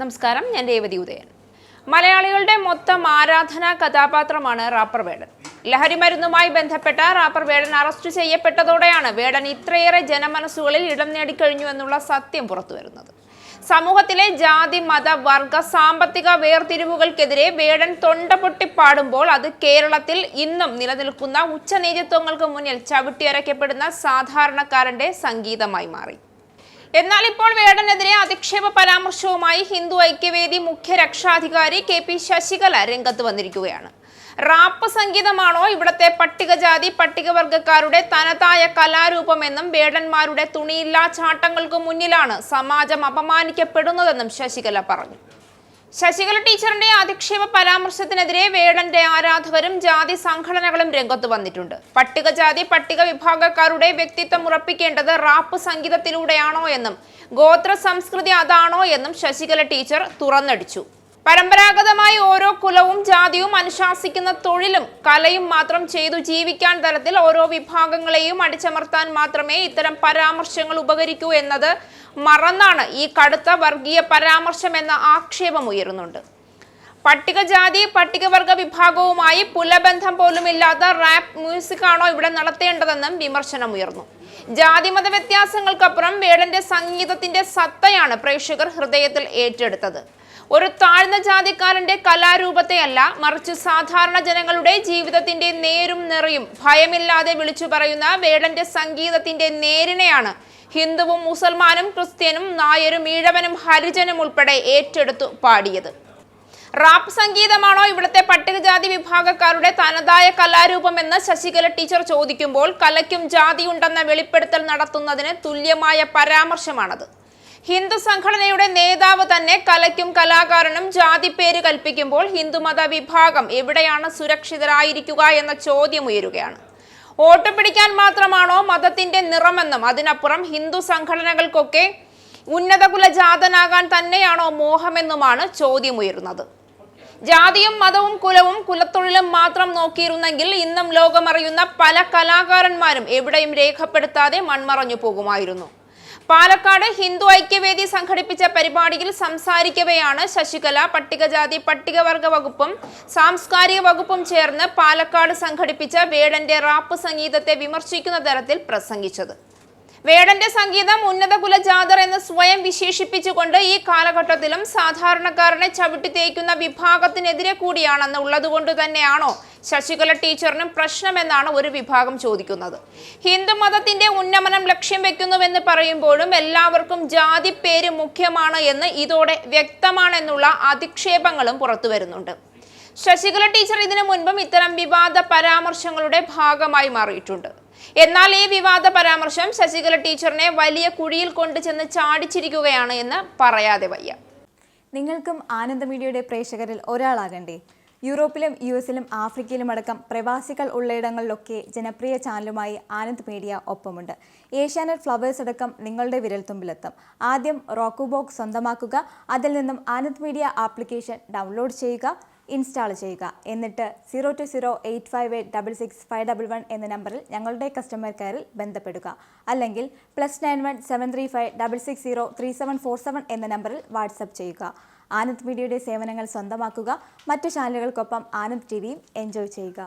നമസ്കാരം, ഞാൻ രേവതി ഉദയൻ. മലയാളികളുടെ മൊത്തം ആരാധനാ കഥാപാത്രമാണ് റാപ്പർ വേടൻ. ലഹരിമരുന്നുമായി ബന്ധപ്പെട്ട റാപ്പർ വേടൻ അറസ്റ്റ് ചെയ്യപ്പെട്ടതോടെയാണ് വേടൻ ഇത്രയേറെ ജനമനസ്സുകളിൽ ഇടം നേടിക്കഴിഞ്ഞു എന്നുള്ള സത്യം പുറത്തുവരുന്നത്. സമൂഹത്തിലെ ജാതി, മത, വർഗ, സാമ്പത്തിക വേർതിരിവുകൾക്കെതിരെ വേടൻ തൊണ്ട പൊട്ടിപ്പാടുമ്പോൾ അത് കേരളത്തിൽ ഇന്നും നിലനിൽക്കുന്ന ഉച്ചനീചത്വങ്ങൾക്ക് മുന്നിൽ ചവിട്ടിയരയ്ക്കപ്പെടുന്ന സാധാരണക്കാരന്റെ സംഗീതമായി മാറി. എന്നാൽ ഇപ്പോൾ വേടനെതിരെ അധിക്ഷേപ പരാമർശവുമായി ഹിന്ദു ഐക്യവേദി മുഖ്യ രക്ഷാധികാരി KP ശശികല രംഗത്ത് വന്നിരിക്കുകയാണ്. റാപ്പ് സംഗീതമാണോ ഇവിടത്തെ പട്ടികജാതി പട്ടികവർഗക്കാരുടെ തനതായ കലാരൂപമെന്നും വേടന്മാരുടെ തുണിയില്ലാ ചാട്ടങ്ങൾക്ക് മുന്നിലാണ് സമാജം അപമാനിക്കപ്പെടുന്നതെന്നും ശശികല പറഞ്ഞു. ശശികല ടീച്ചറിന്റെ അധിക്ഷേപ പരാമർശത്തിനെതിരെ വേടന്റെ ആരാധകരും ജാതി സംഘടനകളും രംഗത്ത് വന്നിട്ടുണ്ട്. പട്ടികജാതി പട്ടിക വിഭാഗക്കാരുടെ വ്യക്തിത്വം ഉറപ്പിക്കേണ്ടത് റാപ്പ് സംഗീതത്തിലൂടെയാണോ എന്നും ഗോത്ര സംസ്കൃതി അതാണോ എന്നും ശശികല ടീച്ചർ തുറന്നടിച്ചു. പരമ്പരാഗതമായി ഓരോ കുലവും ജാതിയും അനുശാസിക്കുന്ന തൊഴിലും കലയും മാത്രം ചെയ്തു ജീവിക്കാൻ തരത്തിൽ ഓരോ വിഭാഗങ്ങളെയും അടിച്ചമർത്താൻ മാത്രമേ ഇത്തരം പരാമർശങ്ങൾ ഉപകരിക്കൂ എന്നത് മറന്നാണ് ഈ കടുത്ത വർഗീയ പരാമർശം എന്ന ആക്ഷേപം ഉയരുന്നുണ്ട്. പട്ടികജാതി പട്ടികവർഗ വിഭാഗവുമായി പുലബന്ധം പോലുമില്ലാത്ത റാപ്പ് മ്യൂസിക് ആണോ ഇവിടെ നടത്തേണ്ടതെന്നും വിമർശനം ഉയർന്നു. ജാതിമത വ്യത്യാസങ്ങൾക്കപ്പുറം വേടന്റെ സംഗീതത്തിന്റെ സത്തയാണ് പ്രേക്ഷകർ ഹൃദയത്തിൽ ഏറ്റെടുത്തത്. ഒരു താഴ്ന്ന ജാതിക്കാരന്റെ കലാരൂപത്തെയല്ല, മറിച്ച് സാധാരണ ജനങ്ങളുടെ ജീവിതത്തിന്റെ നേരും നിറയും ഭയമില്ലാതെ വിളിച്ചു പറയുന്ന വേടന്റെ സംഗീതത്തിന്റെ നേരിനെയാണ് ഹിന്ദുവും മുസൽമാനും ക്രിസ്ത്യനും നായരും ഈഴവനും ഹരിജനും ഉൾപ്പെടെ ഏറ്റെടുത്തു പാടിയത്. റാപ്പ് സംഗീതമാണോ ഇവിടുത്തെ പട്ടികജാതി വിഭാഗക്കാരുടെ തനതായ കലാരൂപമെന്ന് ശശികല ടീച്ചർ ചോദിക്കുമ്പോൾ കലയ്ക്കും ജാതിയുണ്ടെന്ന വെളിപ്പെടുത്തൽ നടത്തുന്നതിന് തുല്യമായ പരാമർശമാണത്. ഹിന്ദു സംഘടനയുടെ നേതാവ് തന്നെ കലയ്ക്കും കലാകാരനും ജാതി പേര് കൽപ്പിക്കുമ്പോൾ ഹിന്ദുമത വിഭാഗം എവിടെയാണ് സുരക്ഷിതരായിരിക്കുക എന്ന ചോദ്യം ഉയരുകയാണ്. വോട്ട് പിടിക്കാൻ മാത്രമാണോ മതത്തിന്റെ നിറമെന്നും അതിനപ്പുറം ഹിന്ദു സംഘടനകൾക്കൊക്കെ ഉന്നതകുല ജാതനാകാൻ തന്നെയാണോ മോഹമെന്നുമാണ് ചോദ്യമുയരുന്നത്. ജാതിയും മതവും കുലവും കുലത്തൊഴിലും മാത്രം നോക്കിയിരുന്നെങ്കിൽ ഇന്നും ലോകമറിയുന്ന പല കലാകാരന്മാരും എവിടെയും രേഖപ്പെടുത്താതെ മൺമറഞ്ഞു പോകുമായിരുന്നു. പാലക്കാട് ഹിന്ദു ഐക്യവേദി സംഘടിപ്പിച്ച പരിപാടിയിൽ സംസാരിക്കവെയാണ് ശശികല പട്ടികജാതി പട്ടികവർഗ വകുപ്പും സാംസ്കാരിക വകുപ്പും ചേർന്ന് പാലക്കാട് സംഘടിപ്പിച്ച വേടന്റെ റാപ്പ് സംഗീതത്തെ വിമർശിക്കുന്ന തരത്തിൽ പ്രസംഗിച്ചത്. വേടന്റെ സംഗീതം ഉന്നത കുലജാതർ എന്ന് സ്വയം വിശേഷിപ്പിച്ചുകൊണ്ട് ഈ കാലഘട്ടത്തിലും സാധാരണക്കാരനെ ചവിട്ടി തേക്കുന്ന വിഭാഗത്തിനെതിരെ കൂടിയാണെന്ന് ഉള്ളതുകൊണ്ട് തന്നെയാണോ ശശികല ടീച്ചറിനും പ്രശ്നമെന്നാണ് ഒരു വിഭാഗം ചോദിക്കുന്നത്. ഹിന്ദു മതത്തിന്റെ ഉന്നമനം ലക്ഷ്യം വെക്കുന്നുവെന്ന് പറയുമ്പോഴും എല്ലാവർക്കും ജാതി പേര് മുഖ്യമാണ് എന്ന് ഇതോടെ വ്യക്തമാണെന്നുള്ള അധിക്ഷേപങ്ങളും പുറത്തു വരുന്നുണ്ട്. ശശികല ടീച്ചർ ഇതിനു മുൻപും ഇത്തരം വിവാദ പരാമർശങ്ങളുടെ ഭാഗമായി മാറിയിട്ടുണ്ട്. എന്നാൽ ഈ വിവാദ പരാമർശം ശശികല ടീച്ചറിനെ വലിയ കുഴിയിൽ കൊണ്ടുചെന്ന് ചാടിച്ചിരിക്കുകയാണ് എന്ന് പറയാതെ വയ്യ. നിങ്ങൾക്കും ആനന്ദ മീഡിയയുടെ പ്രേക്ഷകരിൽ ഒരാളാകണ്ടേ? യൂറോപ്പിലും US-ലും ആഫ്രിക്കയിലും അടക്കം പ്രവാസികൾ ഉള്ളയിടങ്ങളിലൊക്കെ ജനപ്രിയ ചാനലുമായി ആനന്ദ് മീഡിയ ഒപ്പമുണ്ട്. ഏഷ്യാനെറ്റ് ഫ്ലവേഴ്സ് അടക്കം നിങ്ങളുടെ വിരൽത്തുമ്പിലെത്തും. ആദ്യം റോക്കു ബോക്സ് സ്വന്തമാക്കുക. അതിൽ നിന്നും ആനന്ദ് മീഡിയ ആപ്ലിക്കേഷൻ ഡൗൺലോഡ് ചെയ്യുക, ഇൻസ്റ്റാൾ ചെയ്യുക. എന്നിട്ട് 02085866511 എന്ന നമ്പറിൽ ഞങ്ങളുടെ കസ്റ്റമർ കെയറിൽ ബന്ധപ്പെടുക. അല്ലെങ്കിൽ +91 735 660 3747 എന്ന നമ്പറിൽ വാട്സപ്പ് ചെയ്യുക. ആനന്ദ് മീഡിയയുടെ സേവനങ്ങൾ സ്വന്തമാക്കുക. മറ്റു ചാനലുകൾക്കൊപ്പം ആനന്ദ് TVയും എൻജോയ് ചെയ്യുക.